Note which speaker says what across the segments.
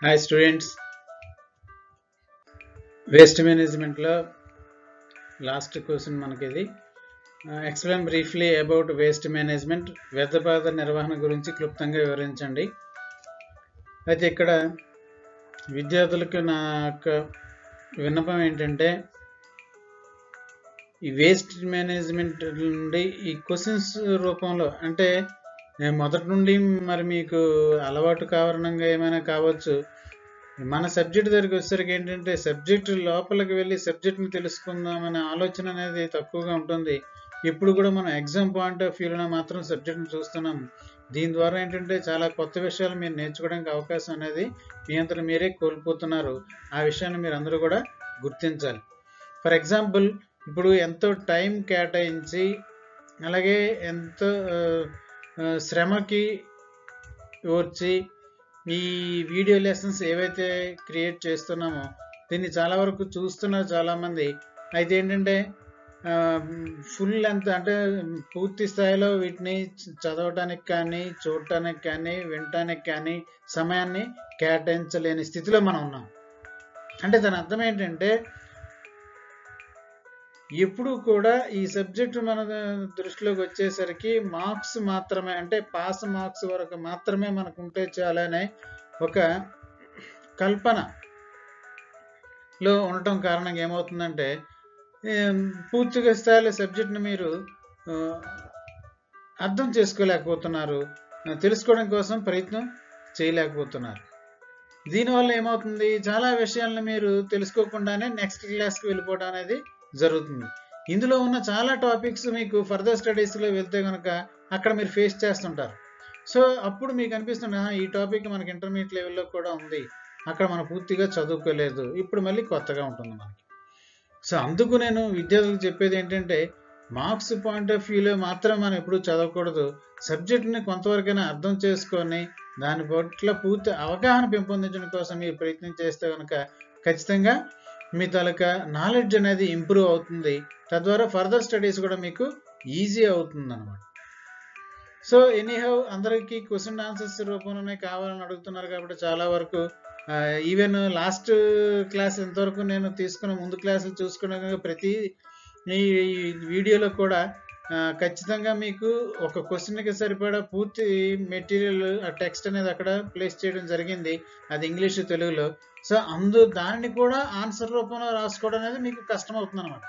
Speaker 1: Hi students, waste management lo last question manaki explain briefly about waste management వ్యర్థపదార్థ నిర్వహణ గురించి క్లుప్తంగా వివరించండి. అయితే ఇక్కడ విద్యార్థులకు నా యొక్క విన్నపం ఏంటంటే ఈ వేస్ట్ మేనేజ్మెంట్ నుండి ఈ క్వశ్చన్స్ రూపంలో అంటే మొదటి నుండి మరి మీకు అలవాటు కారణంగా ఏమైనా కావచ్చు. మన సబ్జెక్ట్ దగ్గరికి వచ్చేసరికి ఏంటంటే సబ్జెక్ట్ లోపలికి వెళ్ళి సబ్జెక్ట్ని తెలుసుకుందామనే ఆలోచన అనేది తక్కువగా ఉంటుంది. ఇప్పుడు కూడా మనం ఎగ్జామ్ పాయింట్ ఆఫ్ వ్యూలో మాత్రం సబ్జెక్ట్ని చూస్తున్నాం. దీని ద్వారా ఏంటంటే చాలా కొత్త విషయాలు మీరు నేర్చుకోవడానికి అవకాశం అనేది మీ అంతటా మీరే కోల్పోతున్నారు. ఆ విషయాన్ని మీరు అందరూ కూడా గుర్తించాలి. ఫర్ ఎగ్జాంపుల్ ఇప్పుడు ఎంతో టైం కేటాయించి అలాగే ఎంతో శ్రమకి ఓర్చి ఈ వీడియో లెసన్స్ ఏవైతే క్రియేట్ చేస్తున్నామో దీన్ని చాలా వరకు చూస్తున్నారు చాలామంది. అయితే ఏంటంటే ఫుల్ లెంత్ అంటే పూర్తి స్థాయిలో వీటిని చదవటానికి కానీ చూడటానికి కానీ వినటానికి కానీ సమయాన్ని కేటాయించలేని స్థితిలో మనం ఉన్నాం. అంటే దాని అర్థం ఏంటంటే ఎప్పుడు కూడా ఈ సబ్జెక్ట్ మన దృష్టిలోకి వచ్చేసరికి మార్క్స్ మాత్రమే అంటే పాస్ మార్క్స్ వరకు మాత్రమే మనకు ఉంటే చాలనే ఒక కల్పనలో ఉండటం కారణంగా ఏమవుతుందంటే పూర్తిగా స్థాయిలో సబ్జెక్ట్ని మీరు అర్థం చేసుకోలేకపోతున్నారు, తెలుసుకోవడం కోసం ప్రయత్నం చేయలేకపోతున్నారు. దీనివల్ల ఏమవుతుంది, చాలా విషయాలను మీరు తెలుసుకోకుండానే నెక్స్ట్ క్లాస్కి వెళ్ళిపోవడం అనేది జరుగుతుంది. ఇందులో ఉన్న చాలా టాపిక్స్ మీకు ఫర్దర్ స్టడీస్లో వెళ్తే కనుక అక్కడ మీరు ఫేస్ చేస్తుంటారు. సో అప్పుడు మీకు అనిపిస్తుంది ఈ టాపిక్ మనకి ఇంటర్మీడియట్ లెవెల్లో కూడా ఉంది, అక్కడ మనం పూర్తిగా చదువుకోలేదు, ఇప్పుడు మళ్ళీ కొత్తగా ఉంటుంది మనకి. సో అందుకు నేను విద్యార్థులకు చెప్పేది ఏంటంటే మార్క్స్ పాయింట్ ఆఫ్ వ్యూలో మాత్రం మనం ఎప్పుడు చదవకూడదు. సబ్జెక్ట్ని కొంతవరకైనా అర్థం చేసుకొని దాని పట్ల పూర్తి అవగాహన పెంపొందించడం కోసం మీరు ప్రయత్నం చేస్తే కనుక ఖచ్చితంగా మీ తాలూకా నాలెడ్జ్ అనేది ఇంప్రూవ్ అవుతుంది. తద్వారా ఫర్దర్ స్టడీస్ కూడా మీకు ఈజీ అవుతుంది అన్నమాట. సో ఎనీహౌ అందరికీ క్వశ్చన్ ఆన్సర్స్ రూపంలోనే కావాలని అడుగుతున్నారు కాబట్టి చాలా వరకు ఈవెన్ లాస్ట్ క్లాస్ ఇంతవరకు నేను తీసుకున్న ముందు క్లాసులు చూసుకున్న ప్రతి ఈ వీడియోలో కూడా ఖచ్చితంగా మీకు ఒక క్వశ్చన్కి సరిపడా పూర్తి మెటీరియల్ టెక్స్ట్ అనేది అక్కడ ప్లేస్ చేయడం జరిగింది, అది ఇంగ్లీష్ తెలుగులో. సో దాన్ని కూడా ఆన్సర్ రూపంలో రాసుకోవడం అనేది మీకు కష్టం అవుతుంది అనమాట.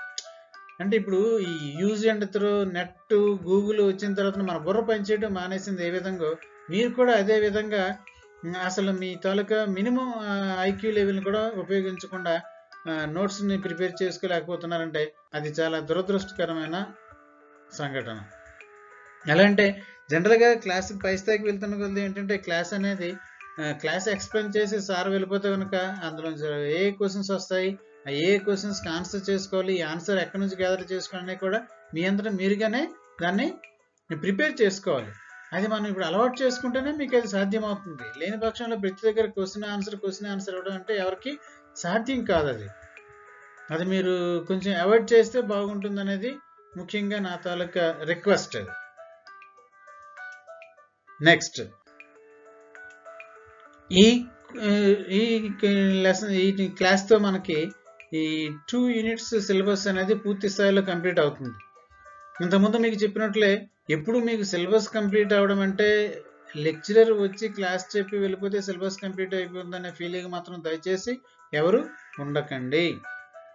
Speaker 1: అంటే ఇప్పుడు ఈ use and throw net Google వచ్చిన తర్వాత మన బుర్ర పనిచేయడం మానేసింది ఏ విధంగా, మీరు కూడా అదే విధంగా అసలు మీ తాలూకా మినిమం ఐక్యూ లెవెల్ని కూడా ఉపయోగించకుండా నోట్స్ని ప్రిపేర్ చేసుకోలేకపోతున్నారంటే అది చాలా దురదృష్టకరమైన సంఘటన. ఎలా అంటే జనరల్గా క్లాస్ పై స్థాయికి వెళ్తున్న కొద్ది ఏంటంటే క్లాస్ ఎక్స్ప్లెయిన్ చేసి సార్ వెళ్ళిపోతే కనుక అందులో ఏ క్వశ్చన్స్ వస్తాయి, ఏ క్వశ్చన్స్కి ఆన్సర్ చేసుకోవాలి, ఈ ఆన్సర్ ఎక్కడి నుంచి గ్యాదర్ చేసుకోవాలని కూడా మీ అందరూ మీరుగానే దాన్ని ప్రిపేర్ చేసుకోవాలి. అది మనం ఇప్పుడు అలవాటు చేసుకుంటేనే మీకు అది సాధ్యమవుతుంది. లేని పక్షంలో ప్రతి దగ్గర క్వశ్చన్ ఆన్సర్ ఇవ్వడం అంటే ఎవరికి సాధ్యం కాదు. అది మీరు కొంచెం అవాయిడ్ చేస్తే బాగుంటుంది అనేది ముఖ్యంగా నా తాలూకా రిక్వెస్ట్. నెక్స్ట్ ఈ లెసన్ ఈ క్లాస్తో మనకి ఈ 2 యూనిట్స్ సిలబస్ అనేది పూర్తి స్థాయిలో కంప్లీట్ అవుతుంది. ఇంతకుముందు మీకు చెప్పినట్లే ఎప్పుడు మీకు సిలబస్ కంప్లీట్ అవ్వడం అంటే లెక్చరర్ వచ్చి క్లాస్ చెప్పి వెళ్ళిపోతే సిలబస్ కంప్లీట్ అయిపోతుందనే ఫీలింగ్ మాత్రం దయచేసి ఎవరు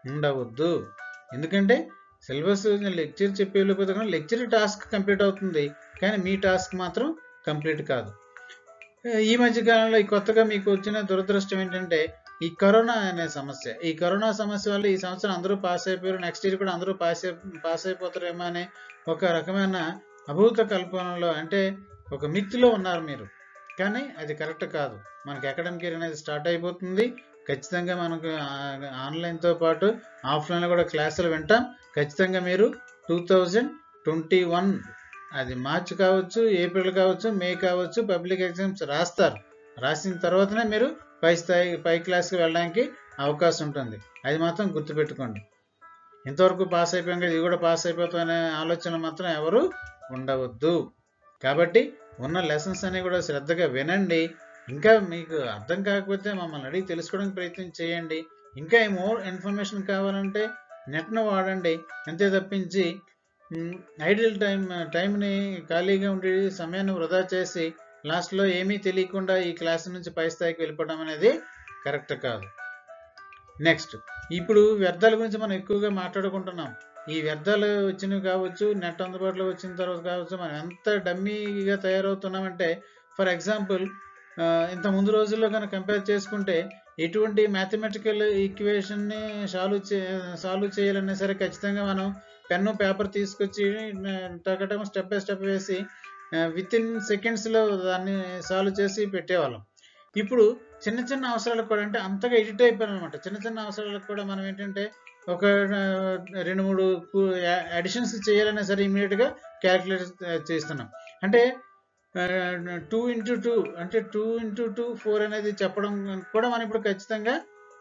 Speaker 1: ఉండవద్దు. ఎందుకంటే సిలబస్ లెక్చర్ చెప్పి వెళ్ళిపోతే కానీ లెక్చర్ టాస్క్ కంప్లీట్ అవుతుంది, కానీ మీ టాస్క్ మాత్రం కంప్లీట్ కాదు. ఈ మధ్యకాలంలో ఈ కొత్తగా మీకు వచ్చిన దురదృష్టం ఏంటంటే ఈ కరోనా అనే సమస్య. ఈ కరోనా సమస్య వల్ల ఈ సంవత్సరం అందరూ పాస్ అయిపోయారు, నెక్స్ట్ ఇయర్ కూడా అందరూ పాస్ అయిపోతారేమో అనే ఒక రకమైన అభూత కల్పనలో అంటే ఒక మిత్తిలో ఉన్నారు మీరు. కానీ అది కరెక్ట్ కాదు. మనకి అకాడమిక్ ఇయర్ అనేది స్టార్ట్ అయిపోతుంది. ఖచ్చితంగా మనకు ఆన్లైన్తో పాటు ఆఫ్లైన్లో కూడా క్లాసులు వింటాం. ఖచ్చితంగా మీరు 2021 అది మార్చి కావచ్చు, ఏప్రిల్ కావచ్చు, మే కావచ్చు పబ్లిక్ ఎగ్జామ్స్ రాస్తారు. రాసిన తర్వాతనే మీరు పై క్లాస్కి వెళ్ళడానికి అవకాశం ఉంటుంది. అది మాత్రం గుర్తుపెట్టుకోండి. ఇంతవరకు పాస్ అయిపోయాం కదా ఇది కూడా పాస్ అయిపోతాం అనే ఆలోచన మాత్రం ఎవరు ఉండవద్దు. కాబట్టి ఉన్న లెసన్స్ అన్ని కూడా శ్రద్ధగా వినండి. ఇంకా మీకు అర్థం కాకపోతే మమ్మల్ని అడిగి తెలుసుకోవడానికి ప్రయత్నం చేయండి. ఇంకా మోర్ ఇన్ఫర్మేషన్ కావాలంటే నెట్ను వాడండి. అంతే తప్పించి ఐడియల్ టైంని ఖాళీగా ఉండి సమయాన్ని వృధా చేసి లాస్ట్లో ఏమీ తెలియకుండా ఈ క్లాస్ నుంచి పై స్థాయికి వెళ్ళిపోవడం అనేది కరెక్ట్ కాదు. నెక్స్ట్, ఇప్పుడు వ్యర్థాల గురించి మనం ఎక్కువగా మాట్లాడుకుంటున్నాం. ఈ వ్యర్థాలు వచ్చినవి కావచ్చు, నెట్ అందుబాటులో వచ్చిన తర్వాత కావచ్చు, మనం ఎంత డమ్మీగా తయారవుతున్నామంటే, ఫర్ ఎగ్జాంపుల్ ఇంత ముందు రోజుల్లో కనుక కంపేర్ చేసుకుంటే ఎటువంటి మ్యాథమెటికల్ ఈక్వేషన్ని సాల్వ్ చేయాలన్నా సరే ఖచ్చితంగా మనం పెన్ను పేపర్ తీసుకొచ్చి టకటం స్టెప్ బై స్టెప్ వేసి విత్ ఇన్ సెకండ్స్లో దాన్ని సాల్వ్ చేసి పెట్టేవాళ్ళం. ఇప్పుడు చిన్న చిన్న అవసరాలకు కూడా, అంటే అంతగా ఎడిట్ అయిపోయాను అనమాట. చిన్న చిన్న అవసరాలకు కూడా మనం ఏంటంటే ఒక 2-3 అడిషన్స్ చేయాలన్నా సరే ఇమీడియట్గా క్యాలిక్యులేట్ చేస్తున్నాం. అంటే 2 into 2 అంటే 2 into 2 4 అనేది చెప్పడం కూడా మనం ఇప్పుడు ఖచ్చితంగా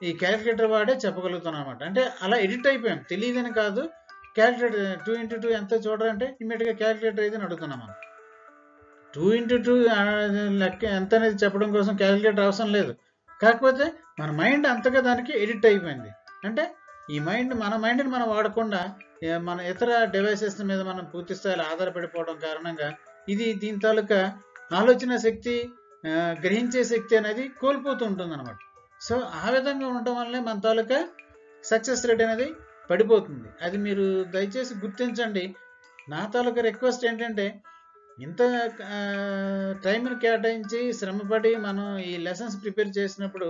Speaker 1: ఈ క్యాలిక్యులేటర్ వాడే చెప్పగలుగుతున్నాం అనమాట. అంటే అలా ఎడిట్ అయిపోయాం, తెలియదని కాదు. క్యాలిక్యులేటర్ 2 into 2 ఎంత చూడాలంటే ఇమీడియట్గా క్యాలిక్యులేటర్ అయితే అడుగుతున్నాం మనం. 2 into 2 లెక్క ఎంత అనేది చెప్పడం కోసం క్యాలిక్యులేటర్ అవసరం లేదు. కాకపోతే మన మైండ్ అంతగా దానికి ఎడిట్ అయిపోయింది. అంటే ఈ మన మైండ్ని మనం వాడకుండా మన ఇతర డివైసెస్ మీద మనం పూర్తి స్థాయిలో ఆధారపడిపోవడం కారణంగా దీని తాలూకా ఆలోచన శక్తి, గ్రహించే శక్తి అనేది కోల్పోతూ ఉంటుంది అనమాట. సో ఆ విధంగా ఉండటం వల్లే మన తాలూకా సక్సెస్ రేట్ అనేది పడిపోతుంది. అది మీరు దయచేసి గుర్తించండి. నా తాలూకా రిక్వెస్ట్ ఏంటంటే, ఇంత టైంని కేటాయించి శ్రమపడి మనం ఈ లెసన్స్ ప్రిపేర్ చేసినప్పుడు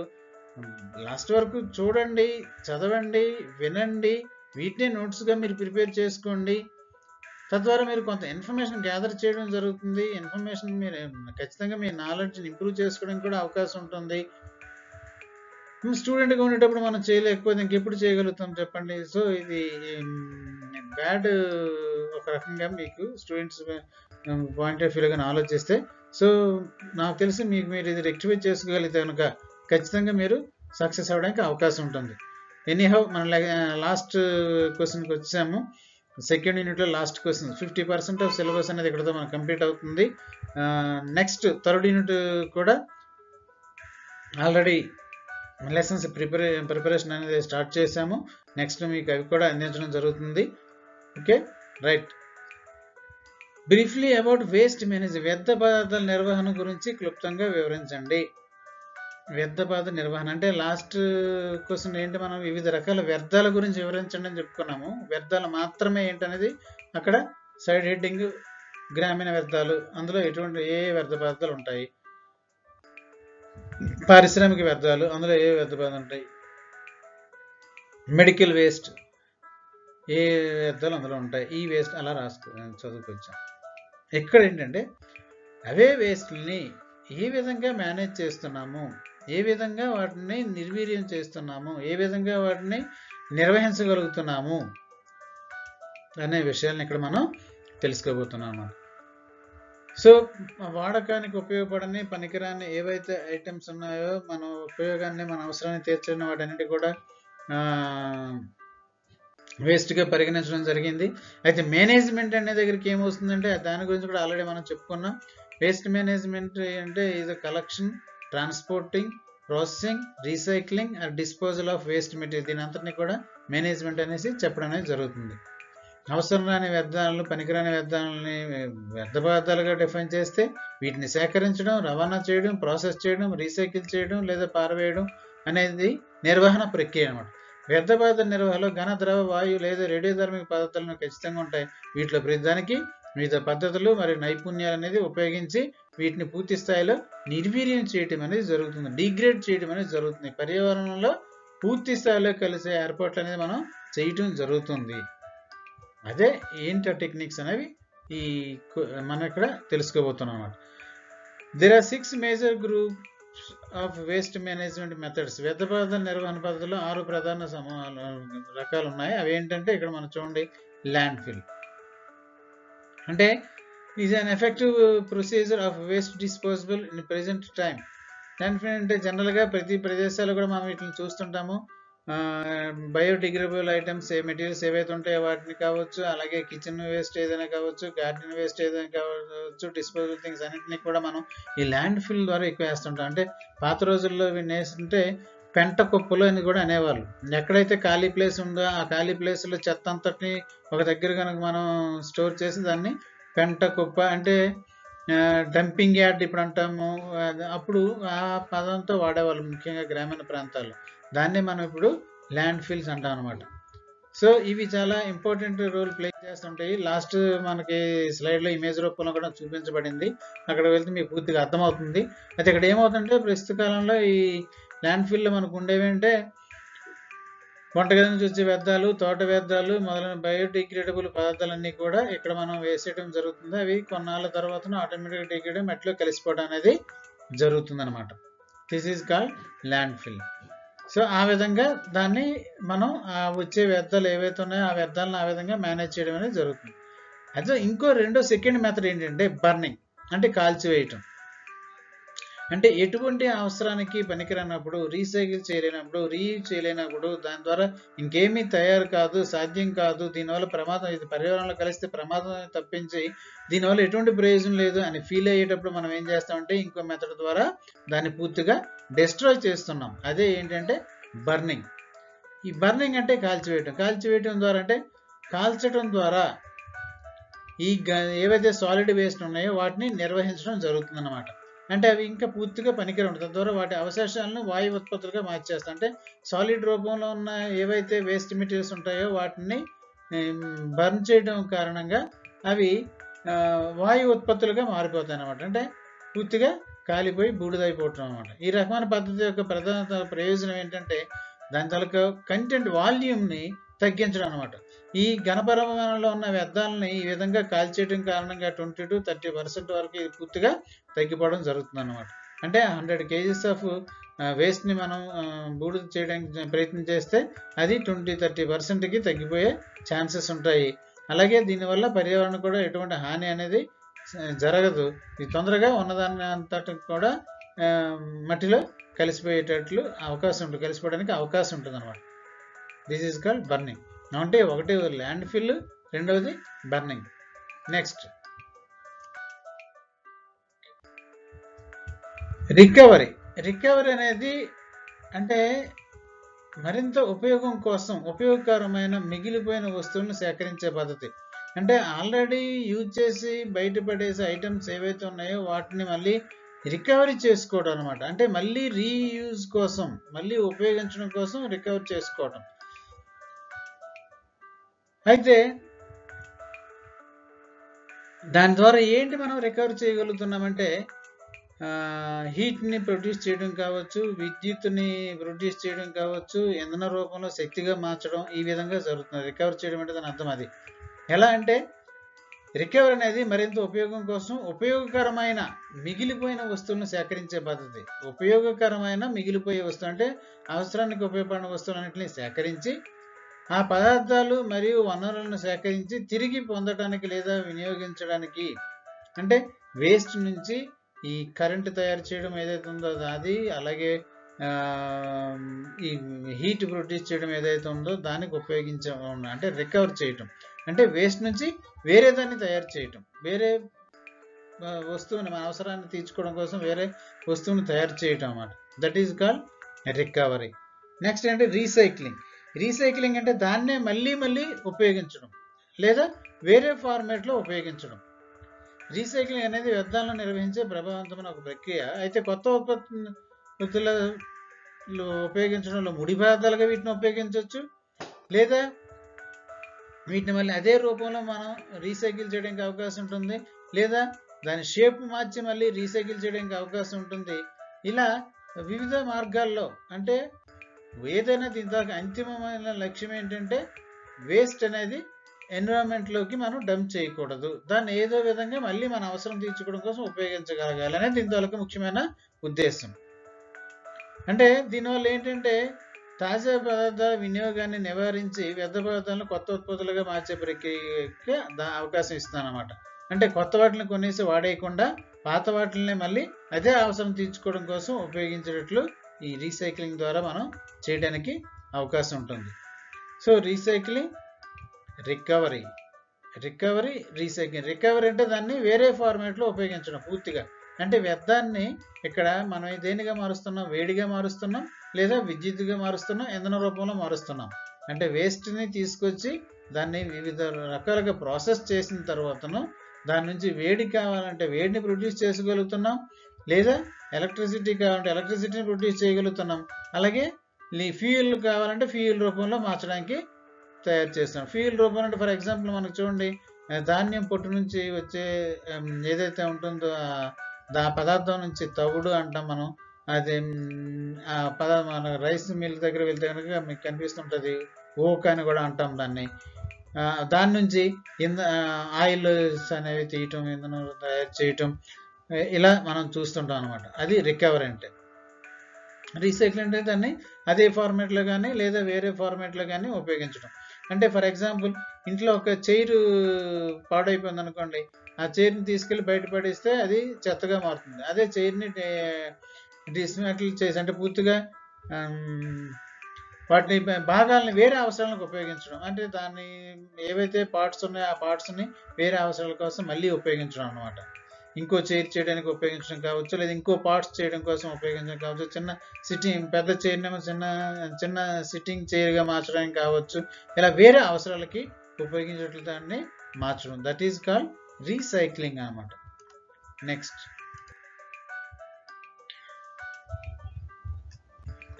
Speaker 1: లాస్ట్ వరకు చూడండి, చదవండి, వినండి, వీటిని నోట్స్గా మీరు ప్రిపేర్ చేసుకోండి. తద్వారా మీరు కొంత ఇన్ఫర్మేషన్ గ్యాదర్ చేయడం జరుగుతుంది. ఇన్ఫర్మేషన్ మీరు ఖచ్చితంగా మీ నాలెడ్జ్ని ఇంప్రూవ్ చేసుకోవడానికి కూడా అవకాశం ఉంటుంది. స్టూడెంట్గా ఉండేటప్పుడు మనం చేయలేకపోతే ఇంకెప్పుడు చేయగలుగుతాం చెప్పండి. సో ఇది బ్యాడ్ ఒక రకంగా మీకు స్టూడెంట్స్ పాయింట్ ఆఫ్ వ్యూలో కానీ ఆలోచిస్తే, సో నాకు తెలిసి మీరు ఇది రెక్టిఫై చేసుకోగలిగితే కనుక ఖచ్చితంగా మీరు సక్సెస్ అవ్వడానికి అవకాశం ఉంటుంది. ఎనీహౌ మన లాస్ట్ క్వశ్చన్కి వచ్చాము. సెకండ్ యూనిట్లో లాస్ట్ క్వశ్చన్. 50% ఆఫ్ సిలబస్ అనేది ఇక్కడతో మనకు కంప్లీట్ అవుతుంది. నెక్స్ట్ థర్డ్ యూనిట్ కూడా ఆల్రెడీ లెసన్స్ ప్రిపరేషన్ అనేది స్టార్ట్ చేశాము. నెక్స్ట్ మీకు అవి కూడా అందించడం జరుగుతుంది. Okay, right. Briefly about waste management, వ్యర్థ పదార్థాల నిర్వహణ గురించి క్లుప్తంగా వివరించండి. వ్యర్థ పదార్థ నిర్వహణ అంటే లాస్ట్ క్వశ్చన్ ఏంటి, మనం వివిధ రకాల వ్యర్థాల గురించి వివరించండి అని చెప్పుకున్నాము. వ్యర్థాలు మాత్రమే ఏంటనేది అక్కడ సైడ్ హెడ్డింగ్, గ్రామీణ వ్యర్థాలు, అందులో ఎటువంటి ఏ వ్యర్థ పదార్థాలు ఉంటాయి, పారిశ్రామిక వ్యర్థాలు, అందులో ఏ వ్యర్థ పదార్థాలు ఉంటాయి, మెడికల్ వేస్ట్, ఏ వ్యర్థాలు అందులో ఉంటాయి, ఈ వేస్ట్ అలా చదువుకొచ్చాం. ఇక్కడ ఏంటంటే అవే వేస్ట్ని ఏ విధంగా మేనేజ్ చేస్తున్నాము, ఏ విధంగా వాటిని నిర్వీర్యం చేస్తున్నాము, ఏ విధంగా వాటిని నిర్వహించగలుగుతున్నాము అనే విషయాలను ఇక్కడ మనం తెలుసుకోబోతున్నాము. సో వాడకానికి ఉపయోగపడని పనికిరాని ఏవైతే ఐటమ్స్ ఉన్నాయో మన ఉపయోగాన్ని, మన అవసరాన్ని తీర్చని వాటన్నిటి కూడా వేస్ట్గా పరిగణించడం జరిగింది. అయితే మేనేజ్మెంట్ అనే దగ్గరికి ఏమవుతుందంటే దాని గురించి కూడా ఆల్రెడీ మనం చెప్పుకున్నాం. వేస్ట్ మేనేజ్మెంట్ అంటే ఇది collection, transporting, processing, recycling or disposal of waste material. దీని అంతటిని కూడా మేనేజ్మెంట్ అనేసి చెప్పడం అనేది జరుగుతుంది. అవసరం రాని వ్యర్థాలను, పనికిరాని వ్యర్థాలని వ్యర్థ పదార్థాలుగా డిఫైన్ చేస్తే వీటిని సేకరించడం, రవాణా చేయడం, ప్రాసెస్ చేయడం, రీసైకిల్ చేయడం లేదా పారవేయడం అనేది నిర్వహణ ప్రక్రియ అన్నమాట. వ్యర్థ పదార్థ నిర్వహణలో ఘన, ద్రవ, వాయు లేదా రేడియోధార్మిక పదార్థాలను ఖచ్చితంగా ఉంటాయి. వీటిలో ప్రతిదానికి వివిధ పద్ధతులు మరియు నైపుణ్యాలు అనేది ఉపయోగించి వీటిని పూర్తి స్థాయిలో నిర్వీర్యం చేయడం అనేది జరుగుతుంది, డిగ్రేడ్ చేయడం అనేది జరుగుతుంది. పర్యావరణంలో పూర్తి స్థాయిలో కలిసే ఏర్పాట్లు అనేది మనం చేయటం జరుగుతుంది. అదే ఏంటి టెక్నిక్స్ అనేవి మనం ఇక్కడ తెలుసుకోబోతున్నాం అన్నమాట. There are 6 major groups of waste management methods. వ్యర్థ పదార్థాల నిర్వహణ పద్ధతిలో 6 ప్రధాన రకాలు ఉన్నాయి. అవి ఏంటంటే ఇక్కడ మనం చూడండి. ల్యాండ్ ఫిల్ అంటే is an effective procedure of waste disposable in present time. Land fill అంటే జనరల్గా ప్రతి ప్రదేశాల్లో కూడా మనం వీటిని చూస్తుంటాము. బయోడిగ్రేడబుల్ ఐటమ్స్ మెటీరియల్స్ ఏవైతే ఉంటాయో వాటిని కావచ్చు, అలాగే కిచెన్ వేస్ట్ ఏదైనా కావచ్చు, గార్డెన్ వేస్ట్ ఏదైనా కావచ్చు, డిస్పోజబుల్ థింగ్స్ అన్నింటినీ కూడా మనం ఈ ల్యాండ్ ఫిల్ ద్వారా ఎక్కువ వేస్తుంటాం. అంటే పాత రోజుల్లో వీటిని వేస్తుంటే పెంట కుప్పలు అని కూడా అనేవాళ్ళు. ఎక్కడైతే ఖాళీ ప్లేస్ ఉందో ఆ ఖాళీ ప్లేస్లో చెత్త అంతటిని ఒక దగ్గర కనుక మనం స్టోర్ చేసి దాన్ని పెంట కుప్ప అంటే డంపింగ్ యార్డ్ ఇప్పుడు అంటాము. అప్పుడు ఆ పదంతో వాడేవాళ్ళు ముఖ్యంగా గ్రామీణ ప్రాంతాల్లో. దాన్నే మనం ఇప్పుడు ల్యాండ్ ఫిల్స్ అంటాం అనమాట. సో ఇవి చాలా ఇంపార్టెంట్ రోల్ ప్లే చేస్తుంటాయి. లాస్ట్ మనకి స్లైడ్లో ఇమేజ్ రూపంలో కూడా చూపించబడింది. అక్కడ వెళ్తే మీకు పూర్తిగా అర్థమవుతుంది. అయితే ఇక్కడ ఏమవుతుందంటే ప్రస్తుత కాలంలో ఈ ల్యాండ్ ఫిల్ మనకు ఉండేవి అంటే వంటగది నుంచి వచ్చే వ్యర్థాలు, తోట వ్యర్థాలు మొదలైన బయోడిగ్రేడబుల్ పదార్థాలన్నీ కూడా ఇక్కడ మనం వేసేయడం జరుగుతుంది. అవి కొన్నాళ్ళ తర్వాత ఆటోమేటిక్గా డిగ్రేడ్ మట్టిలో కలిసిపోవడం అనేది జరుగుతుంది అనమాట. This is called land fill. So ఆ విధంగా దాన్ని మనం వచ్చే వ్యర్థాలు ఏవైతే ఉన్నాయో ఆ వ్యర్థాలను ఆ విధంగా మేనేజ్ చేయడం అనేది జరుగుతుంది. అయితే ఇంకో సెకండ్ మెథడ్ ఏంటంటే బర్నింగ్, అంటే కాల్చివేయటం. అంటే ఎటువంటి అవసరానికి పనికిరానప్పుడు, రీసైకిల్ చేయలేనప్పుడు, రీయూజ్ చేయలేనప్పుడు, దాని ద్వారా ఇంకేమీ తయారు కాదు, సాధ్యం కాదు, దీనివల్ల ప్రమాదం, ఇది పర్యావరణంలో కలిస్తే ప్రమాదం తప్పించి దీనివల్ల ఎటువంటి ప్రయోజనం లేదు అని ఫీల్ అయ్యేటప్పుడు మనం ఏం చేస్తామంటే ఇంకో మెథడ్ ద్వారా దాన్ని పూర్తిగా డిస్ట్రాయ్ చేస్తున్నాం. అదే ఏంటంటే బర్నింగ్. ఈ బర్నింగ్ అంటే కాల్చివేయటం. కాల్చివేయటం ద్వారా అంటే కాల్చడం ద్వారా ఈ ఏవైతే సాలిడ్ వేస్ట్ ఉన్నాయో వాటిని నిర్వహించడం జరుగుతుంది అన్నమాట. అంటే అవి ఇంకా పూర్తిగా పనికిరావు. తద్వారా వాటి అవశేషాలను వాయు ఉత్పత్తులుగా మార్చేస్తాం. అంటే సాలిడ్ రూపంలో ఉన్న ఏవైతే వేస్ట్ మెటీరియల్స్ ఉంటాయో వాటిని బర్న్ చేయడం కారణంగా అవి వాయు ఉత్పత్తులుగా మారిపోతాయి అన్నమాట. అంటే పూర్తిగా కాలిపోయి బూడిదైపోవటం అన్నమాట. ఈ రకమైన పద్ధతి యొక్క ప్రధాన ప్రయోజనం ఏంటంటే దాని తాలూకా కంటెంట్ వాల్యూమ్ని తగ్గించడం అనమాట. ఈ ఘనపరిమాణంలో ఉన్న వ్యర్థాలని ఈ విధంగా కాల్చేయడం కారణంగా 20 to 30% వరకు ఇది పూర్తిగా తగ్గిపోవడం జరుగుతుంది అనమాట. అంటే 100 kgs ఆఫ్ వేస్ట్ని మనం బూడిద చేయడానికి ప్రయత్నం చేస్తే అది 20-30%కి తగ్గిపోయే ఛాన్సెస్ ఉంటాయి. అలాగే దీనివల్ల పర్యావరణం కూడా ఎటువంటి హాని అనేది జరగదు. ఇది తొందరగా ఉన్నదాన్ని అంతటి కూడా మట్టిలో కలిసిపోయేటట్లు అవకాశం ఉంటుంది, కలిసిపోవడానికి అవకాశం ఉంటుంది అనమాట. This is called burning. అంటే ఒకటి ల్యాండ్ ఫిల్, రెండవది బర్నింగ్. Next recovery. రికవరీ అనేది అంటే మరింత ఉపయోగం కోసం ఉపయోగకరమైన మిగిలిపోయిన వస్తువులను సేకరించే పద్ధతి. అంటే ఆల్రెడీ యూజ్ చేసి బయటపడేసే ఐటమ్స్ ఏవైతే ఉన్నాయో వాటిని మళ్ళీ రికవరీ చేసుకోవడం అనమాట. అంటే మళ్ళీ రీయూజ్ కోసం, మళ్ళీ ఉపయోగించడం కోసం రికవర్ చేసుకోవడం. అయితే దాని ద్వారా ఏంటి మనం రికవర్ చేయగలుగుతున్నామంటే హీట్ని ప్రొడ్యూస్ చేయడం కావచ్చు, విద్యుత్తుని ప్రొడ్యూస్ చేయడం కావచ్చు, ఇంధన రూపంలో శక్తిగా మార్చడం, ఈ విధంగా జరుగుతుంది. రికవర్ చేయడం అంటే దాని అర్థం అది. ఎలా అంటే రికవర్ అనేది మరింత ఉపయోగం కోసం ఉపయోగకరమైన మిగిలిపోయిన వస్తువులను సేకరించే పద్ధతి. ఉపయోగకరమైన మిగిలిపోయే వస్తువు అంటే అవసరానికి ఉపయోగపడిన వస్తువులన్నింటినీ సేకరించి ఆ పదార్థాలు మరియు వనరులను సేకరించి తిరిగి పొందడానికి లేదా వినియోగించడానికి, అంటే వేస్ట్ నుంచి ఈ కరెంటు తయారు చేయడం ఏదైతే ఉందో అది, అలాగే ఈ హీట్ ప్రొడ్యూస్ చేయడం ఏదైతే ఉందో దానికి అంటే రికవర్ చేయటం. అంటే వేస్ట్ నుంచి వేరే దాన్ని తయారు చేయటం, వేరే వస్తువుని మన అవసరాన్ని తీర్చుకోవడం కోసం వేరే వస్తువుని తయారు చేయటం అన్నమాట. That is called recovery. Next అంటే రీసైక్లింగ్. రీసైక్లింగ్ అంటే దాన్నే మళ్ళీ ఉపయోగించడం లేదా వేరే ఫార్మేట్లో ఉపయోగించడం. రీసైక్లింగ్ అనేది వ్యర్థాలను నిర్వహించే ప్రభావవంతమైన ఒక ప్రక్రియ. అయితే కొత్త ఉత్పత్తులు ఉపయోగించడంలో ముడి పదార్థాలుగా వీటిని ఉపయోగించవచ్చు, లేదా వీటిని మళ్ళీ అదే రూపంలో మనం రీసైకిల్ చేయడానికి అవకాశం ఉంటుంది, లేదా దాని షేప్ మార్చి మళ్ళీ రీసైకిల్ చేయడానికి అవకాశం ఉంటుంది. ఇలా వివిధ మార్గాల్లో, అంటే ఏదైనా దీని దాకా అంతిమమైన లక్ష్యం ఏంటంటే వేస్ట్ అనేది ఎన్విరాన్మెంట్లోకి మనం డంప్ చేయకూడదు, దాన్ని ఏదో విధంగా మళ్ళీ మన అవసరం తీర్చుకోవడం కోసం ఉపయోగించగలగాలి అనేది దీని ద్వారా ముఖ్యమైన ఉద్దేశం. అంటే దీనివల్ల ఏంటంటే తాజా పదార్థాల వినియోగాన్ని నివారించి వ్యర్థ పదార్థాలను కొత్త ఉత్పత్తులుగా మార్చే ప్రక్రియకి అవకాశం ఇస్తాను అన్నమాట. అంటే కొత్త వాటిని కొనేసి వాడేయకుండా పాత వాటిని మళ్ళీ అదే అవసరం తీర్చుకోవడం కోసం ఉపయోగించేటట్లు ఈ రీసైక్లింగ్ ద్వారా మనం చేయడానికి అవకాశం ఉంటుంది. So recycling, recovery, recycling. Recovery అంటే దాన్ని వేరే ఫార్మాట్లో ఉపయోగించడం పూర్తిగా. అంటే వ్యర్థాన్ని ఇక్కడ మనం దేనిగా మారుస్తున్నాం, వేడిగా మారుస్తున్నాం, లేదా విద్యుత్తుగా మారుస్తున్నాం, ఇంధన రూపంలో మారుస్తున్నాం. అంటే వేస్ట్ని తీసుకొచ్చి దాన్ని వివిధ రకాలుగా ప్రాసెస్ చేసిన తర్వాతను దాని నుంచి వేడి కావాలంటే వేడిని ప్రొడ్యూస్ చేసుకోగలుగుతున్నాం, లేదా ఎలక్ట్రిసిటీ కావాలంటే ఎలక్ట్రిసిటీని ప్రొడ్యూస్ చేయగలుగుతున్నాం. అలాగే ఫ్యూయల్ కావాలంటే ఫ్యూయల్ రూపంలో మార్చడానికి తయారు చేస్తాం. ఫ్యూయల్ రూపంలో అంటే ఫర్ ఎగ్జాంపుల్ మనకు చూడండి, ధాన్యం పొట్టు నుంచి వచ్చే ఏదైతే ఉంటుందో ఆ పదార్థం నుంచి తవుడు అంటాం మనం. అది మన రైస్ మిల్ దగ్గర వెళ్తే కనుక మీకు కనిపిస్తుంటుంది, ఓక్ అని కూడా అంటాం దాన్ని. దాని నుంచి ఆయిల్స్ అనేవి తీయటం, ఇంధనం తయారు చేయటం, ఇలా మనం చూస్తుంటాం అనమాట. అది రికవరీ అంటే. రీసైకిల్ అంటే దాన్ని అదే ఫార్మాట్లో కానీ లేదా వేరే ఫార్మాట్లో కానీ ఉపయోగించడం. అంటే ఫర్ ఎగ్జాంపుల్ ఇంట్లో ఒక చైర్ పాడైపోయింది అనుకోండి, ఆ చైర్ని తీసుకెళ్ళి బయట పడేస్తే అది చెత్తగా మారుతుంది. అదే చైర్ని డిస్మాంటిల్ చేసి అంటే పూర్తిగా వాటిని భాగాలని వేరే అవసరాలకు ఉపయోగించడం. అంటే దాన్ని ఏవైతే పార్ట్స్ ఉన్నాయో ఆ పార్ట్స్ని వేరే అవసరాల కోసం మళ్ళీ ఉపయోగించడం అనమాట. ఇంకో చైర్ చేయడానికి ఉపయోగించడం కావచ్చు, లేదా ఇంకో పార్ట్స్ చేయడం కోసం ఉపయోగించడం కావచ్చు, చిన్న సిట్టింగ్ పెద్ద చైర్నేమో చిన్న సిట్టింగ్ చైర్గా మార్చడానికి కావచ్చు. ఇలా వేరే అవసరాలకి ఉపయోగించేట్లు దాన్ని మార్చడం, దట్ ఈస్ కాల్డ్ రీసైక్లింగ్ అనమాట. నెక్స్ట్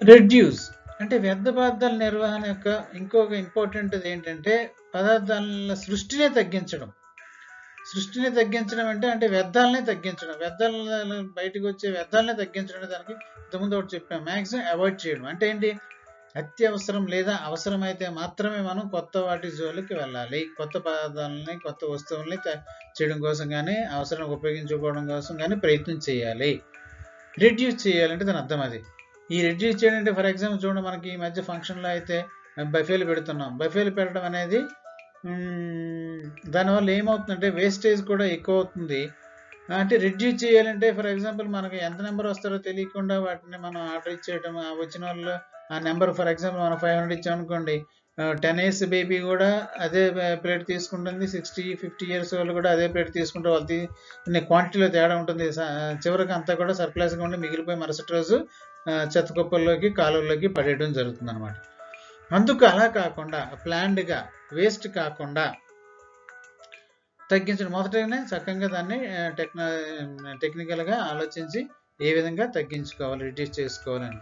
Speaker 1: రెడ్యూస్ అంటే వ్యర్థ పదార్థాల నిర్వహణ యొక్క ఇంకొక ఇంపార్టెంట్ ఏంటంటే పదార్థాల సృష్టినే తగ్గించడం. సృష్టిని తగ్గించడం అంటే వ్యర్థాలనే తగ్గించడం, వ్యర్థాల బయటకు వచ్చే వ్యర్థాలనే తగ్గించడం. దానికి ఇంతకుముందు ఒకటి చెప్పాం, మ్యాక్సిమం అవాయిడ్ చేయడం. అంటే ఏంటి, అత్యవసరం లేదా అవసరమైతే మాత్రమే మనం కొత్త వాటి జోలికి వెళ్ళాలి. కొత్త పదార్థాలని, కొత్త వస్తువుల్ని చేయడం కోసం కానీ అవసరం ఉపయోగించుకోవడం కోసం కానీ ప్రయత్నం చేయాలి. రెడ్యూస్ చేయాలంటే దాని అర్థం అది. ఈ రెడ్యూస్ చేయడం అంటే ఫర్ ఎగ్జాంపుల్ చూడండి, మనకి ఈ మధ్య ఫంక్షన్లో అయితే బఫేలు పెడుతున్నాం. బఫేలు పెట్టడం అనేది దానివల్ల ఏమవుతుందంటే వేస్టేజ్ కూడా ఎక్కువ అవుతుంది. అంటే రిడ్యూస్ చేయాలంటే ఫర్ ఎగ్జాంపుల్ మనకి ఎంత నెంబర్ వస్తారో తెలియకుండా వాటిని మనం ఆర్డర్ ఇచ్చేయటం. వచ్చిన వాళ్ళు ఆ నెంబర్ ఫర్ ఎగ్జాంపుల్ మనం 500 ఇచ్చామనుకోండి, 10 years బేబీ కూడా అదే ప్లేట్ తీసుకుంటుంది, 60-50 years వాళ్ళు కూడా అదే ప్లేట్ తీసుకుంటారు. వాళ్ళ క్వాంటిటీలో తేడా ఉంటుంది. చివరికి అంతా కూడా సర్ప్లస్గా ఉండి మిగిలిపోయి మరుసటి రోజు చెత్త కుప్పల్లోకి కాలువల్లోకి పడేయడం జరుగుతుంది అనమాట. అందుకు అలా కాకుండా ప్లాన్డ్గా వేస్ట్ కాకుండా తగ్గించడం. మొదటగానే చక్కగా దాన్ని టెక్నికల్గా ఆలోచించి ఏ విధంగా తగ్గించుకోవాలి, రిడ్యూస్ చేసుకోవాలని.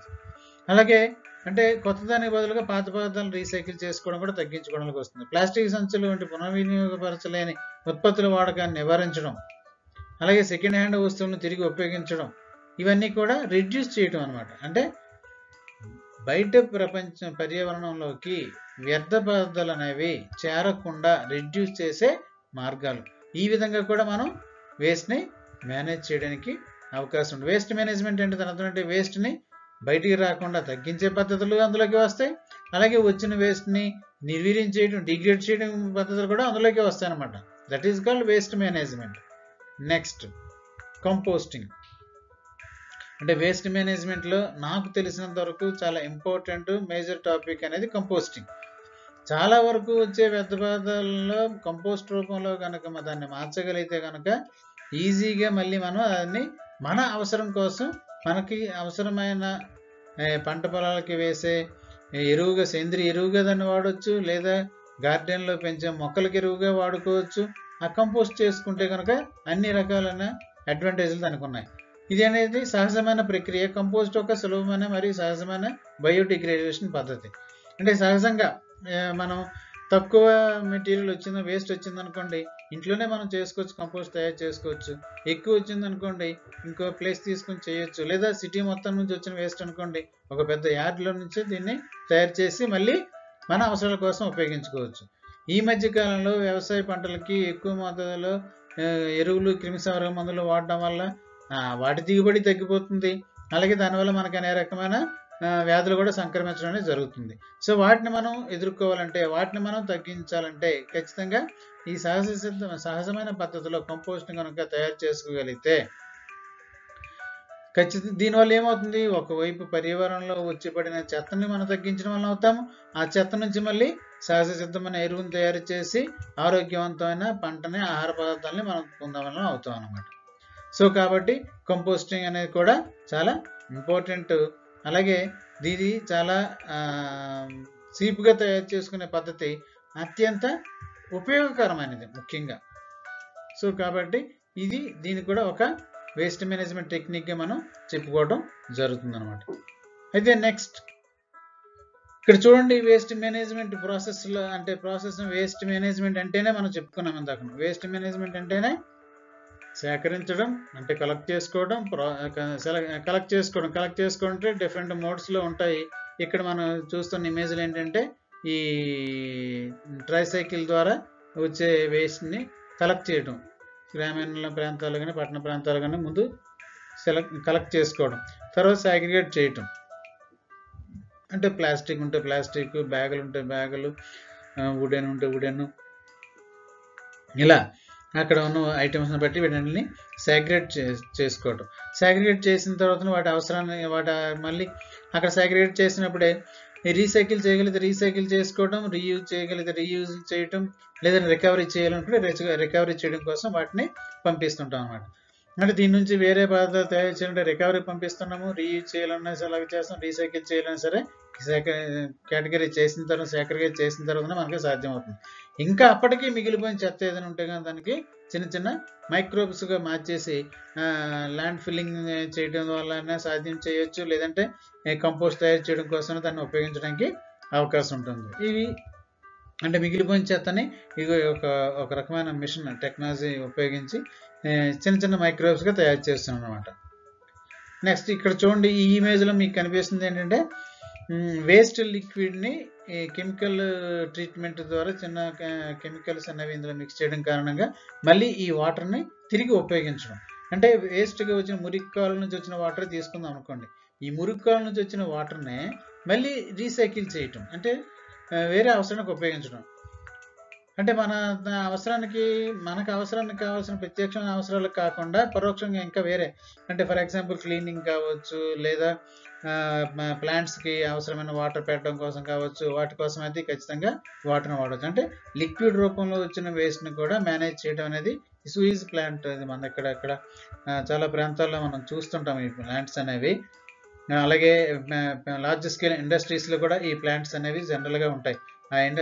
Speaker 1: అలాగే అంటే కొత్త దానికి బదులుగా పాత పదార్థాలను రీసైకిల్ చేసుకోవడం కూడా తగ్గించుకోవడానికి వస్తుంది. ప్లాస్టిక్ సంచులు వంటి పునర్వినియోగపరచలేని ఉత్పత్తుల వాడకాన్ని నివారించడం, అలాగే సెకండ్ హ్యాండ్ వస్తువులను తిరిగి ఉపయోగించడం, ఇవన్నీ కూడా రిడ్యూస్ చేయడం అనమాట. అంటే బయట ప్రపంచం పర్యావరణంలోకి వ్యర్థ పదార్థాలు అనేవి చేరకుండా రిడ్యూస్ చేసే మార్గాలు. ఈ విధంగా కూడా మనం వేస్ట్ని మేనేజ్ చేయడానికి అవకాశం ఉంది. వేస్ట్ మేనేజ్మెంట్ అంటే దాని అర్థం అంటే వేస్ట్ని బయటికి రాకుండా తగ్గించే పద్ధతులు అందులోకి వస్తాయి. అలాగే వచ్చిన వేస్ట్ని నిర్వీర్యం చేయడం, డిగ్రేడ్ చేయడం పద్ధతులు కూడా అందులోకి వస్తాయి అన్నమాట. That is called waste management. Next composting. అంటే వేస్ట్ మేనేజ్మెంట్లో నాకు తెలిసినంత వరకు చాలా ఇంపార్టెంట్ మేజర్ టాపిక్ అనేది కంపోస్టింగ్. చాలా వరకు వచ్చే వ్యర్థ పదార్థాలలో కంపోస్ట్ రూపంలో కనుక దాన్ని మార్చగలిగితే కనుక ఈజీగా మళ్ళీ మనం దాన్ని మన అవసరం కోసం మనకి అవసరమైన పంట పొలాలకి వేసే ఎరువుగా, సేంద్రియ ఎరువుగా దాన్ని వాడవచ్చు, లేదా గార్డెన్లో పెంచే మొక్కలకి ఎరువుగా వాడుకోవచ్చు. ఆ కంపోస్ట్ చేసుకుంటే కనుక అన్ని రకాలైన అడ్వాంటేజ్లు దానికి ఉన్నాయి. ఇది అనేది సహజమైన ప్రక్రియ. కంపోస్ట్ ఒక సులభమైన మరియు సహజమైన బయోడిగ్రేడేషన్ పద్ధతి. అంటే సహజంగా మనం తక్కువ మెటీరియల్ వచ్చింది, వేస్ట్ వచ్చింది అనుకోండి, ఇంట్లోనే మనం చేసుకోవచ్చు, కంపోస్ట్ తయారు చేసుకోవచ్చు. ఎక్కువ వచ్చింది అనుకోండి, ఇంకో ప్లేస్ తీసుకొని చేయొచ్చు. లేదా సిటీ మొత్తం నుంచి వచ్చిన వేస్ట్ అనుకోండి, ఒక పెద్ద యార్డ్లో నుంచి దీన్ని తయారు చేసి మళ్ళీ మన అవసరాల కోసం ఉపయోగించుకోవచ్చు. ఈ మధ్య కాలంలో వ్యవసాయ పంటలకి ఎక్కువ మోతాదులో ఎరువులు, క్రిమిసంహారక మందులు వాడడం వల్ల వాటి దిగుబడి తగ్గిపోతుంది. అలాగే దానివల్ల మనకు అనేక రకమైన వ్యాధులు కూడా సంక్రమించడం అనేది జరుగుతుంది. సో వాటిని మనం ఎదుర్కోవాలంటే, వాటిని మనం తగ్గించాలంటే ఖచ్చితంగా ఈ సహజమైన పద్ధతిలో కంపోస్టింగ్ కనుక తయారు చేసుకోగలిగితే ఖచ్చితంగా దీనివల్ల ఏమవుతుంది, ఒకవైపు పర్యావరణంలో వచ్చి పడిన చెత్తని మనం తగ్గించడం వల్ల అవుతాము. ఆ చెత్త నుంచి మళ్ళీ సహజ సిద్ధమైన ఎరువును తయారు చేసి ఆరోగ్యవంతమైన పంటని, ఆహార పదార్థాలని మనం పొందవలన అవుతాం అన్నమాట. సో కాబట్టి కంపోస్టింగ్ అనేది కూడా చాలా ఇంపార్టెంట్. అలాగే ఇది చాలా చీప్గా తయారు చేసుకునే పద్ధతి, అత్యంత ఉపయోగకరమైనది ముఖ్యంగా. సో కాబట్టి దీన్ని కూడా ఒక వేస్ట్ మేనేజ్మెంట్ టెక్నిక్గా మనం చెప్పుకోవడం జరుగుతుంది అనమాట. అయితే నెక్స్ట్ ఇక్కడ చూడండి, వేస్ట్ మేనేజ్మెంట్ ప్రాసెస్లో అంటే వేస్ట్ మేనేజ్మెంట్ అంటేనే మనం చెప్పుకున్నాం ఇందాక. వేస్ట్ మేనేజ్మెంట్ అంటేనే సేకరించడం, అంటే కలెక్ట్ చేసుకోవడం అంటే డిఫరెంట్ మోడ్స్లో ఉంటాయి. ఇక్కడ మనం చూస్తున్న ఇమేజ్లు ఏంటంటే ఈ ట్రైసైకిల్ ద్వారా వచ్చే వేస్ట్ని కలెక్ట్ చేయడం, గ్రామీణ ప్రాంతాలు కానీ పట్టణ ప్రాంతాలు కానీ ముందు కలెక్ట్ చేసుకోవడం, తర్వాత సాగ్రిగేట్ చేయటం. అంటే ప్లాస్టిక్ ఉంటే ప్లాస్టిక్, బ్యాగులు ఉంటే బ్యాగులు, వుడెన్ ఉంటే వుడెన్, ఇలా అక్కడ ఉన్న ఐటమ్స్ని బట్టి వీటిని సాగ్రిగేట్ చేసుకోవటం. సాగ్రిగేట్ చేసిన తర్వాత వాటి అవసరాన్ని మళ్ళీ అక్కడ సాగ్రిగేట్ చేసినప్పుడే రీసైకిల్ చేయగలిగితే రీసైకిల్ చేసుకోవడం, రీయూజ్ చేయగలిగితే రీయూజ్ చేయటం, లేదా రికవరీ చేయాలనుకుంటే రికవరీ చేయడం కోసం వాటిని పంపిస్తుంటాం అన్నమాట. అంటే దీని నుంచి వేరే పదార్థాలు తయారు చేయాలంటే రికవరీ పంపిస్తున్నాము, రీయూజ్ చేయాలన్నా సరే అలాగే చేస్తాం, రీసైకిల్ చేయాలన్నా సరే కేటగిరీ చేసిన తర్వాత సేకరణ చేసిన తర్వాత మనకి సాధ్యమవుతుంది. ఇంకా అప్పటికీ మిగిలిపోయిన చెత్త ఏదైనా ఉంటే కానీ దానికి చిన్న చిన్న మైక్రోబ్స్గా మార్చేసి ల్యాండ్ ఫిల్లింగ్ చేయడం వల్ల సాధ్యం చేయొచ్చు, లేదంటే కంపోస్ట్ తయారు చేయడం కోసం దాన్ని ఉపయోగించడానికి అవకాశం ఉంటుంది. ఇవి అంటే మిగిలిపోయిన చెత్తని ఇది ఒక రకమైన మిషన్ టెక్నాలజీ ఉపయోగించి చిన్న చిన్న మైక్రోబ్స్గా తయారు చేస్తున్నాం అనమాట. నెక్స్ట్ ఇక్కడ చూడండి, ఈ ఇమేజ్లో మీకు కనిపిస్తుంది ఏంటంటే వేస్ట్ లిక్విడ్ని కెమికల్ ట్రీట్మెంట్ ద్వారా చిన్న కెమికల్స్ అనేవి ఇందులో మిక్స్ చేయడం కారణంగా మళ్ళీ ఈ వాటర్ని తిరిగి ఉపయోగించడం. అంటే వేస్ట్గా వచ్చిన మురికి కాలువ నుంచి వచ్చిన వాటర్ తీసుకుందాం అనుకోండి, ఈ మురికి కాలువ నుంచి వచ్చిన వాటర్ని మళ్ళీ రీసైకిల్ చేయటం, అంటే వేరే అవసరానికి ఉపయోగించడం. అంటే మనకు అవసరానికి కావాల్సిన ప్రత్యక్షమైన అవసరాలకు కాకుండా పరోక్షంగా ఇంకా వేరే, అంటే ఫర్ ఎగ్జాంపుల్ క్లీనింగ్ కావచ్చు, లేదా ప్లాంట్స్కి అవసరమైన వాటర్ పెట్టడం కోసం కావచ్చు, వాటి కోసం అయితే ఖచ్చితంగా వాటర్ని వాడవచ్చు. అంటే లిక్విడ్ రూపంలో వచ్చిన వేస్ట్ని కూడా మేనేజ్ చేయడం అనేది సూయిజ్ ప్లాంట్, అది మన ఇక్కడ చాలా ప్రాంతాల్లో మనం చూస్తుంటాం ఈ ప్లాంట్స్ అనేవి. అలాగే లార్జ్ స్కేల్ ఇండస్ట్రీస్లో కూడా ఈ ప్లాంట్స్ అనేవి జనరల్గా ఉంటాయి.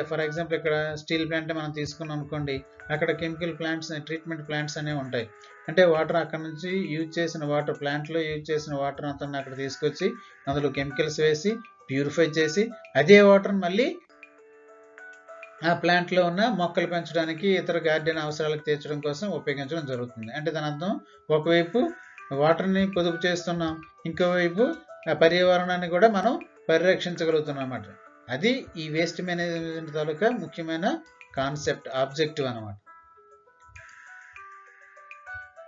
Speaker 1: ఫర్ ఎగ్జాంపుల్ ఇక్కడ స్టీల్ ప్లాంట్ మనం తీసుకున్నాం అనుకోండి, అక్కడ కెమికల్ ప్లాంట్స్, ట్రీట్మెంట్ ప్లాంట్స్ అనేవి ఉంటాయి. అంటే వాటర్ అక్కడ నుంచి యూజ్ చేసిన వాటర్, ప్లాంట్లో యూజ్ చేసిన వాటర్ అంతా అక్కడ తీసుకొచ్చి అందులో కెమికల్స్ వేసి ప్యూరిఫై చేసి అదే వాటర్ మళ్ళీ ఆ ప్లాంట్లో ఉన్న మొక్కలు పెంచడానికి, ఇతర గార్డెన్ అవసరాలకు తీర్చడం కోసం ఉపయోగించడం జరుగుతుంది. అంటే దాని అర్థం ఒకవైపు వాటర్ని పొదుపు చేస్తున్నాం, ఇంకోవైపు పర్యావరణాన్ని కూడా మనం పరిరక్షించగలుగుతున్నాం అన్నమాట. అది ఈ వేస్ట్ మేనేజ్మెంట్ తాలూకా ముఖ్యమైన కాన్సెప్ట్, ఆబ్జెక్టివ్ అన్నమాట.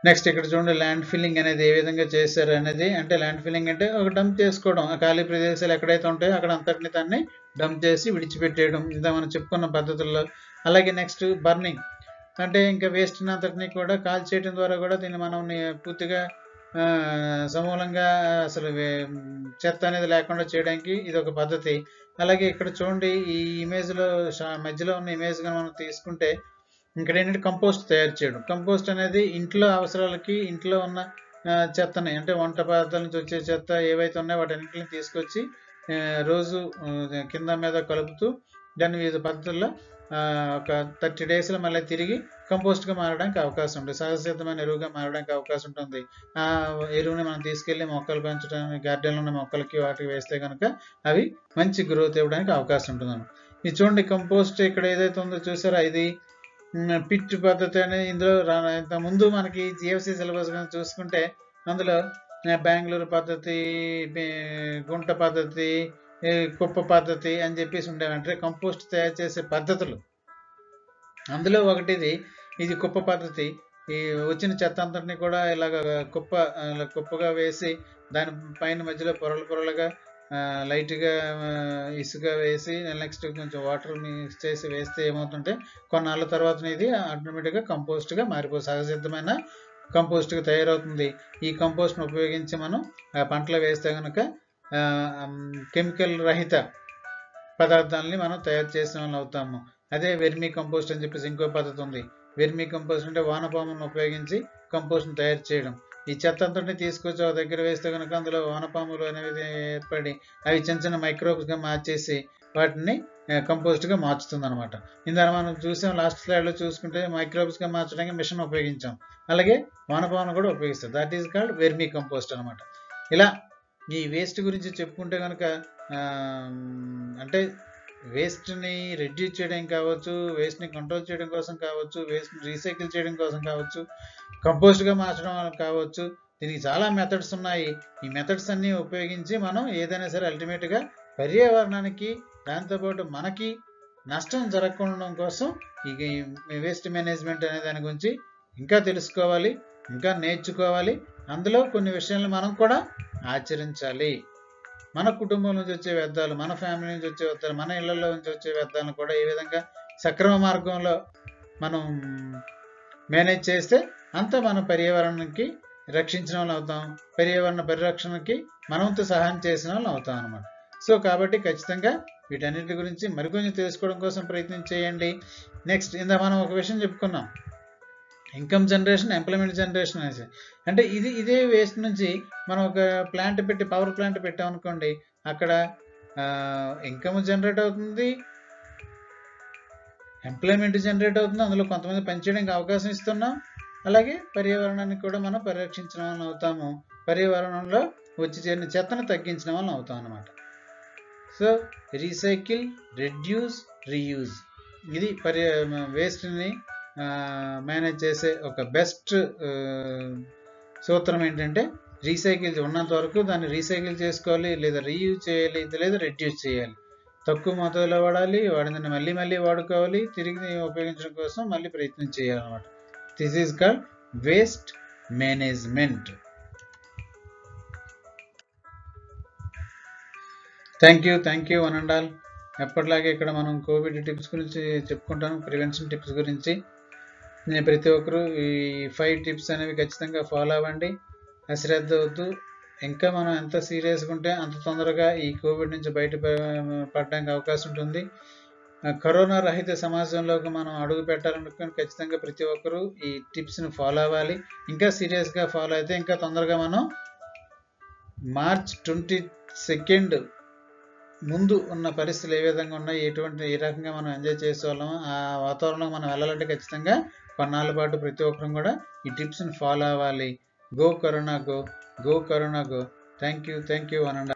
Speaker 1: నెక్స్ట్ ఇక్కడ చూడండి, ల్యాండ్ ఫిల్లింగ్ అనేది ఏ విధంగా చేశారు అనేది. అంటే ల్యాండ్ ఫిల్లింగ్ అంటే ఒక డంప్ చేసుకోవడం, ఆ ఖాళీ ప్రదేశాలు ఎక్కడైతే ఉంటాయో అక్కడ అంతటిని దాన్ని డంప్ చేసి విడిచిపెట్టేయడం, ఇంత మనం చెప్పుకున్న పద్ధతుల్లో. అలాగే నెక్స్ట్ బర్నింగ్, అంటే ఇంకా వేస్ట్ని అంతటిని కూడా కాల్ చేయడం ద్వారా కూడా దీన్ని మనం పూర్తిగా సమూలంగా అసలు చెత్త అనేది లేకుండా చేయడానికి ఇది ఒక పద్ధతి. అలాగే ఇక్కడ చూడండి, ఈ ఇమేజ్లో మధ్యలో ఉన్న ఇమేజ్గా మనం తీసుకుంటే ఇక్కడ ఏంటంటే కంపోస్ట్ తయారు చేయడం. కంపోస్ట్ అనేది ఇంట్లో అవసరాలకి, ఇంట్లో ఉన్న చెత్తని, అంటే వంట పదార్థాల నుంచి వచ్చే చెత్త ఏవైతే ఉన్నాయో వాటన్నింటిని తీసుకొచ్చి రోజు కింద మీద కలుపుతూ దాన్ని వివిధ పద్ధతుల్లో ఒక 30 డేస్లో మళ్ళీ తిరిగి కంపోస్ట్గా మారడానికి అవకాశం ఉంటుంది, సహజసిద్ధమైన ఎరువుగా మారడానికి అవకాశం ఉంటుంది. ఆ ఎరువుని మనం తీసుకెళ్ళి మొక్కలు పెంచడానికి, గార్డెన్లో ఉన్న మొక్కలకి వాటికి వేస్తే కనుక అవి మంచి గ్రోత్ ఇవ్వడానికి అవకాశం ఉంటుంది. ఇది చూడండి, కంపోస్ట్ ఇక్కడ ఏదైతే ఉందో చూసారా, ఇది పిట్ పద్ధతి అనేది. ఇందులో ఇంతకుముందు మనకి జిఎఫ్సి సిలబస్ చూసుకుంటే అందులో బెంగళూరు పద్ధతి, గుంట పద్ధతి, కుప్ప పద్ధతి అని చెప్పేసి ఉండేవి. అంటే కంపోస్ట్ తయారు చేసే పద్ధతులు. అందులో ఒకటి ఇది కుప్ప పద్ధతి. ఈ వచ్చిన చెత్త అంతటిని కూడా ఇలాగ కుప్పగా వేసి దాని పైన మధ్యలో పొరలుగా లైట్గా ఇసుక వేసి నెక్స్ట్ కొంచెం వాటర్ మిక్స్ చేసి వేస్తే ఏమవుతుంటే కొన్నాళ్ళ తర్వాత ఇది ఆటోమేటిక్గా కంపోస్ట్గా మారిపోతుంది, సహజసిద్ధమైన కంపోస్ట్గా తయారవుతుంది. ఈ కంపోస్ట్ను ఉపయోగించి మనం పంటలు వేస్తే కనుక కెమికల్ రహిత పదార్థాలని మనం తయారు చేసిన వాళ్ళు అవుతాము. అదే వెర్మీ కంపోస్ట్ అని చెప్పేసి ఇంకో పద్ధతి ఉంది. వెర్మీ కంపోస్ట్ అంటే వానపాములను ఉపయోగించి కంపోస్ట్ని తయారు చేయడం. ఈ చెత్త అంతటిని తీసుకొచ్చి ఒక దగ్గర వేస్తే కనుక అందులో వానపాములు అనేవి ఏర్పడి అవి చిన్న చిన్న మైక్రోబ్స్గా మార్చేసి వాటిని కంపోస్ట్గా మార్చుతుంది అనమాట. ఇందాక మనం చూసాం, లాస్ట్ స్లైడ్లో చూసుకుంటే మైక్రోబ్స్గా మార్చడానికి మిషన్ ఉపయోగించాం. అలాగే వానపామును కూడా ఉపయోగిస్తాం. That is called vermi compost అనమాట. ఇలా ఈ వేస్ట్ గురించి చెప్పుకుంటే కనుక అంటే వేస్ట్ని రెడ్యూస్ చేయడం కావచ్చు, వేస్ట్ని కంట్రోల్ చేయడం కోసం కావచ్చు, వేస్ట్ని రీసైకిల్ చేయడం కోసం కావచ్చు, కంపోస్ట్గా మార్చడం కావచ్చు, దీనికి చాలా మెథడ్స్ ఉన్నాయి. ఈ మెథడ్స్ అన్నీ ఉపయోగించి మనం ఏదైనా సరే అల్టిమేట్గా పర్యావరణానికి దాంతోపాటు మనకి నష్టం జరగకుండా కోసం ఈ వేస్ట్ మేనేజ్మెంట్ అనే దాని గురించి ఇంకా తెలుసుకోవాలి, ఇంకా నేర్చుకోవాలి. అందులో కొన్ని విషయాలను మనం కూడా ఆచరించాలి. మన కుటుంబం నుంచి వచ్చే వ్యర్థాలు, మన ఫ్యామిలీ నుంచి వచ్చే వ్యర్థాలు, మన ఇళ్లలో నుంచి వచ్చే వ్యర్థాలను కూడా ఏ విధంగా సక్రమ మార్గంలో మనం మేనేజ్ చేస్తే అంత మన పర్యావరణానికి రక్షించిన వాళ్ళు అవుతాం, పర్యావరణ పరిరక్షణకి మనవంతు సహాయం చేసిన వాళ్ళు అవుతాం అనమాట. సో కాబట్టి ఖచ్చితంగా వీటన్నిటి గురించి మరికొంచెం తెలుసుకోవడం కోసం ప్రయత్నం చేయండి. నెక్స్ట్ మనం ఒక విషయం చెప్పుకున్నాం, ఇన్కమ్ జనరేషన్, ఎంప్లాయ్మెంట్ జనరేషన్ అనేసి. అంటే ఇదే వేస్ట్ నుంచి మనం ఒక ప్లాంట్ పెట్టి, పవర్ ప్లాంట్ పెట్టామనుకోండి, అక్కడ ఇన్కమ్ జనరేట్ అవుతుంది, ఎంప్లాయ్మెంట్ జనరేట్ అవుతుంది, అందులో కొంతమంది పనిచేయడానికి అవకాశం ఇస్తున్నాం, అలాగే పర్యావరణాన్ని కూడా మనం పరిరక్షించిన వాళ్ళం అవుతాము, పర్యావరణంలో వచ్చి చేరిన చెత్తను తగ్గించిన వాళ్ళం అవుతాం అన్నమాట. సో రీసైకిల్, రెడ్యూస్, రీయూజ్, ఇది వేస్ట్ని మేనేజ్ చేసే ఒక బెస్ట్ సూత్రం ఏంటంటే రీసైకిల్ ఉన్నంత వరకు దాన్ని రీసైకిల్ చేసుకోవాలి, లేదా రీయూజ్ చేయాలి, లేదా రెడ్యూస్ చేయాలి. తక్కువ మొత్తంలో వాడాలి, వాడిందని మళ్ళీ మళ్ళీ వాడుకోవాలి, తిరిగి ఉపయోగించడం కోసం మళ్ళీ ప్రయత్నం చేయాలన్నమాట. This is called waste management. Thank you one and all. ఎప్పటిలాగే ఇక్కడ మనం కోవిడ్ టిప్స్ గురించి చెప్పుకుంటాను, ప్రివెన్షన్ టిప్స్ గురించి. నేను ప్రతి ఒక్కరూ ఈ 5 టిప్స్ అనేవి ఖచ్చితంగా ఫాలో అవ్వండి, అశ్రద్ధ వద్దు. ఇంకా మనం ఎంత సీరియస్గా ఉంటే అంత తొందరగా ఈ కోవిడ్ నుంచి బయటపడడానికి అవకాశం ఉంటుంది. కరోనా రహిత సమాజంలోకి మనం అడుగు పెట్టాలనుకుని ఖచ్చితంగా ప్రతి ఒక్కరూ ఈ టిప్స్ని ఫాలో అవ్వాలి. ఇంకా సీరియస్గా ఫాలో అయితే ఇంకా తొందరగా మనం మార్చ్ 22 ముందు ఉన్న పరిస్థితులు ఏ విధంగా ఉన్నాయి, ఏ రకంగా మనం ఎంజాయ్ చేసేవాళ్ళం, ఆ వాతావరణంలో మనం వెళ్ళాలంటే ఖచ్చితంగా కొన్నాళ్ళ పాటు ప్రతి ఒక్కరం కూడా ఈ టిప్స్ని ఫాలో అవ్వాలి. Go corona go, go corona go. Thank you one and